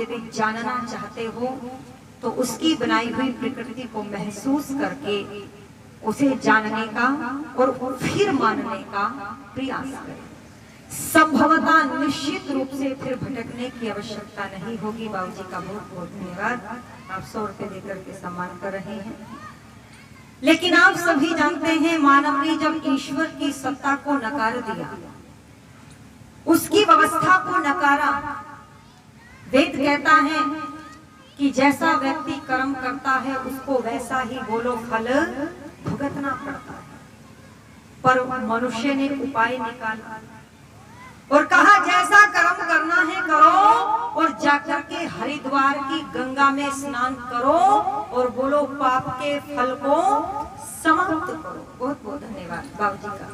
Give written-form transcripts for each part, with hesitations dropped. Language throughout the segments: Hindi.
यदि जानना चाहते हो तो उसकी बनाई हुई प्रकृति को महसूस करके उसे जानने का और फिर मानने का प्रयास करें। संभवतः निश्चित रूप से फिर भटकने की आवश्यकता नहीं होगी। बाबूजी का बहुत बहुत धन्यवाद, आप 100 रुपए देकर के सम्मान कर रहे हैं। लेकिन आप सभी जानते हैं, मानव ने जब ईश्वर की सत्ता को नकार दिया, उसकी व्यवस्था को नकारा, वेद कहता है कि जैसा व्यक्ति कर्म करता है उसको वैसा ही बोलो फल भुगतना पड़ता है। पर मनुष्य ने उपाय निकाला और कहा जैसा कर्म करना है करो और जाकर के हरिद्वार की गंगा में स्नान करो और बोलो पाप के फल को समाप्त करो। बहुत बहुत धन्यवाद बाबूजी का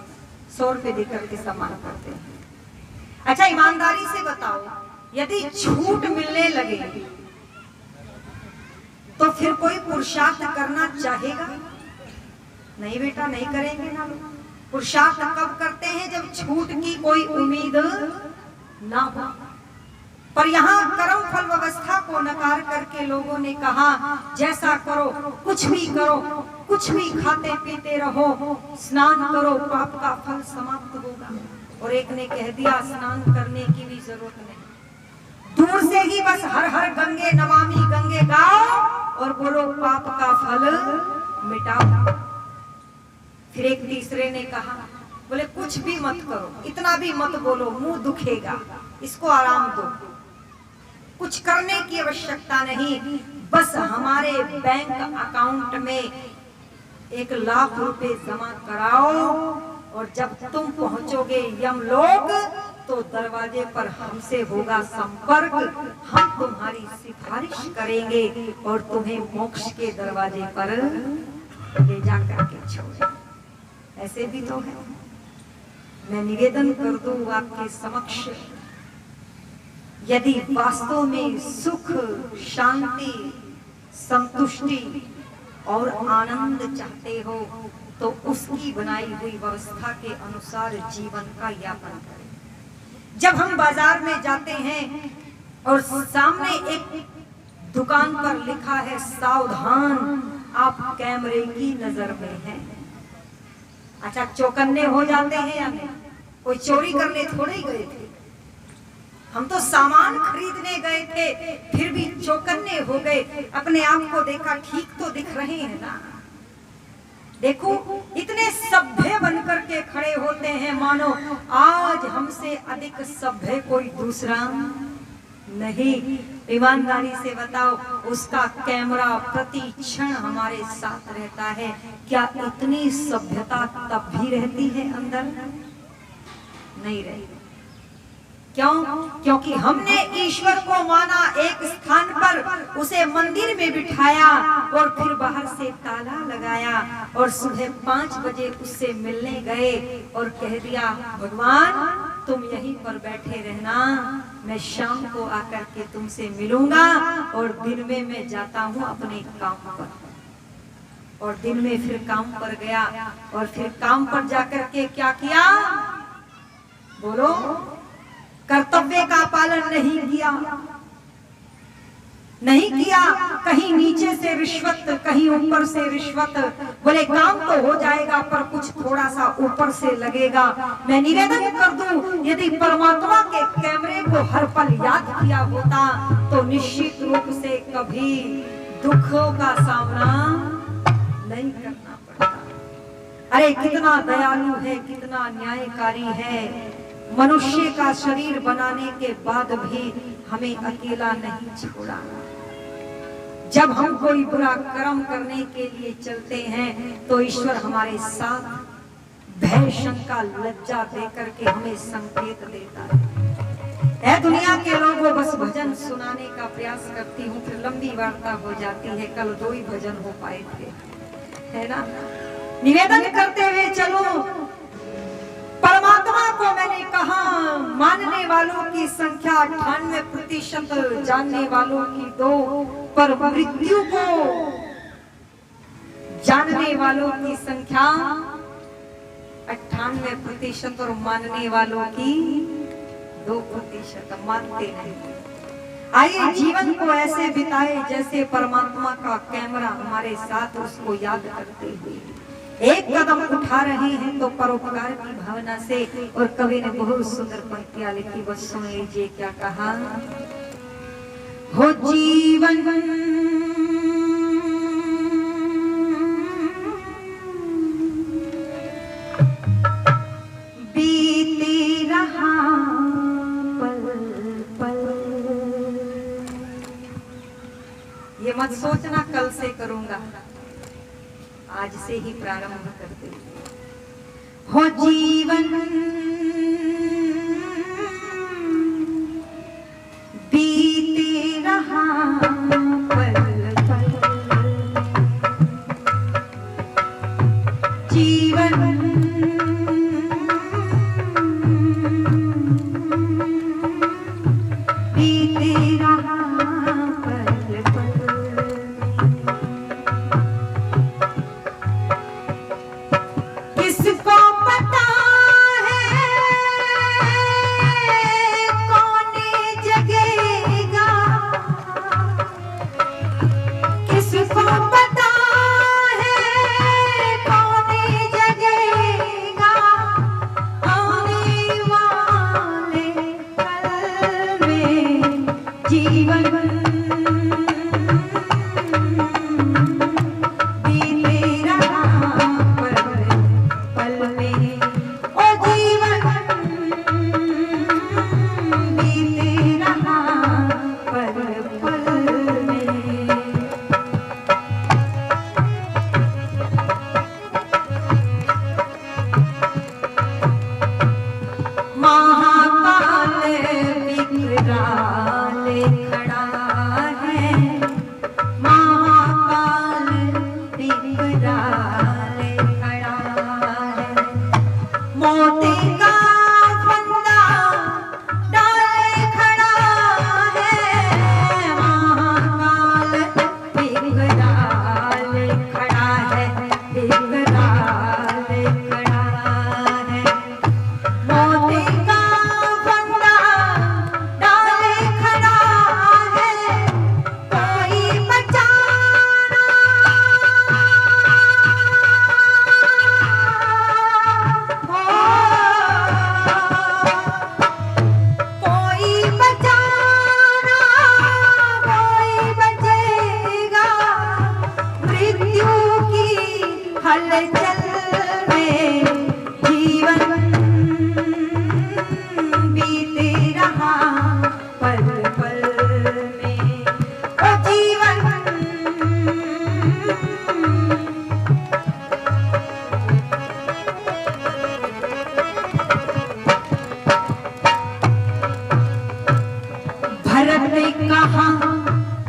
100 रुपए देकर के सम्मान करते हैं। अच्छा, ईमानदारी से बताओ, यदि छूट मिलने लगे तो फिर कोई पुरुषार्थ करना चाहेगा? नहीं बेटा, नहीं करेंगे ना। पुरुषार्थ कब करते हैं? जब छूट की कोई उम्मीद ना हो। पर यहाँ कर्म फल व्यवस्था को नकार करके लोगों ने कहा जैसा करो, कुछ भी करो, कुछ भी खाते पीते रहो, स्नान करो, पाप का फल समाप्त होगा। और एक ने कह दिया स्नान करने की भी जरूरत नहीं, दूर से ही बस हर हर गंगे नमामि गंगे गाओ और बोलो पाप का फल मिटाओ। फिर एक तीसरे ने कहा, बोले कुछ भी मत करो, इतना भी मत बोलो, मुंह दुखेगा, इसको आराम दो, कुछ करने की आवश्यकता नहीं, बस हमारे बैंक अकाउंट में 1 लाख रुपए जमा कराओ और जब तुम पहुंचोगे यमलोक तो दरवाजे पर हमसे होगा संपर्क, हम तुम्हारी सिफारिश करेंगे और तुम्हें मोक्ष के दरवाजे पर ले जाकर के छोड़ेंगे। ऐसे भी तो है। मैं निवेदन कर दूं आपके समक्ष, यदि वास्तव में सुख, शांति, संतुष्टि और आनंद चाहते हो तो उसकी बनाई हुई व्यवस्था के अनुसार जीवन का यापन करें। जब हम बाजार में जाते हैं और सामने एक दुकान पर लिखा है सावधान आप कैमरे की नजर में हैं, अच्छा चौकन्ने हो जाते हैं या नहीं? कोई चोरी करने थोड़े ही गए थे, हम तो सामान खरीदने गए थे, फिर भी चौकन्ने हो गए। अपने आप को देखा, ठीक तो दिख रहे हैं ना? देखो इतने सभ्य बनकर के खड़े होते हैं मानो आज हमसे अधिक सभ्य कोई दूसरा नहीं। ईमानदारी से बताओ, उसका कैमरा प्रति क्षण हमारे साथ रहता है, क्या इतनी सभ्यता तब भी रहती है अंदर? नहीं रहती। क्यों? क्योंकि हमने ईश्वर को माना एक स्थान पर, उसे मंदिर में बिठाया और फिर बाहर से ताला लगाया और सुबह 5 बजे उससे मिलने गए और कह दिया भगवान तुम यहीं पर बैठे रहना, मैं शाम को आकर के तुमसे मिलूंगा और दिन में मैं जाता हूँ अपने काम पर। और दिन में फिर काम पर गया और फिर काम पर जाकर के क्या किया? बोलो, कर्तव्य का पालन नहीं किया, नहीं किया। कहीं नीचे से रिश्वत, कहीं ऊपर से रिश्वत। बोले काम तो हो जाएगा पर कुछ थोड़ा सा ऊपर से लगेगा। मैं निवेदन कर दूं, यदि परमात्मा के कैमरे को हर पल याद किया होता तो निश्चित रूप से कभी दुखों का सामना नहीं करना पड़ता। अरे कितना दयालु है, कितना न्यायकारी है। मनुष्य का शरीर बनाने के बाद भी हमें अकेला नहीं छोड़ा। जब हम कोई बुरा कर्म करने के लिए चलते हैं तो ईश्वर हमारे साथ भय, शंका, लज्जा देकर के हमें संकेत देता है। दुनिया के लोगों बस भजन सुनाने का प्रयास करती हूँ, फिर लंबी वार्ता हो जाती है। कल 2 ही भजन हो पाए थे, है ना? निवेदन करते हुए चलो, परमात्मा को मैंने कहा मानने वालों की संख्या 98%, जानने वालों की 2, पर मृत्यु को जानने वालों की संख्या 98% और मानने वालों की 2%। मानते नहीं। आइए जीवन को ऐसे बिताए जैसे परमात्मा का कैमरा हमारे साथ उसको याद करते हुए एक कदम उठा रहे हैं तो परोपकार की भावना से। और कवि ने बहुत सुंदर पंक्तियां लिखी, बस सुन लीजिए क्या कहा। हो जीवन बीते रहा पल पल, ये मत सोचना कल से करूंगा, आज से ही प्रारंभ करते। हो जीवन बीते रहा पल पल, जीवन बीते रहा पल पल। किसको पता है कौन जगेगा, किसको पता है कौन जगेगा, आने वाले कल में जीवन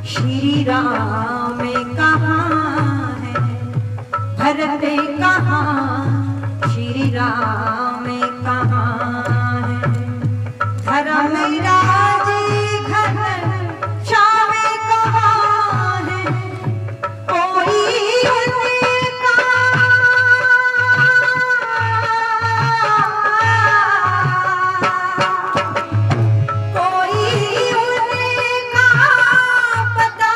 श्री राम कहाँ है, भरत कहाँ श्री राम कहाँ है, धर्म राज घन श्याम कहाँ है, कोई उनका कोई उनका पता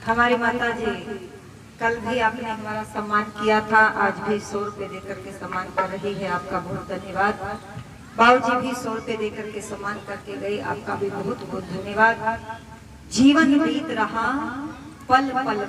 हमारी माता जी, कल भी आपने हमारा सम्मान किया था, आज भी 100 रुपए देकर के सम्मान कर रही है, आपका बहुत धन्यवाद। बाबूजी भी 100 रुपए देकर के सम्मान करके गए, आपका भी बहुत बहुत धन्यवाद। जीवन बीत रहा पल पल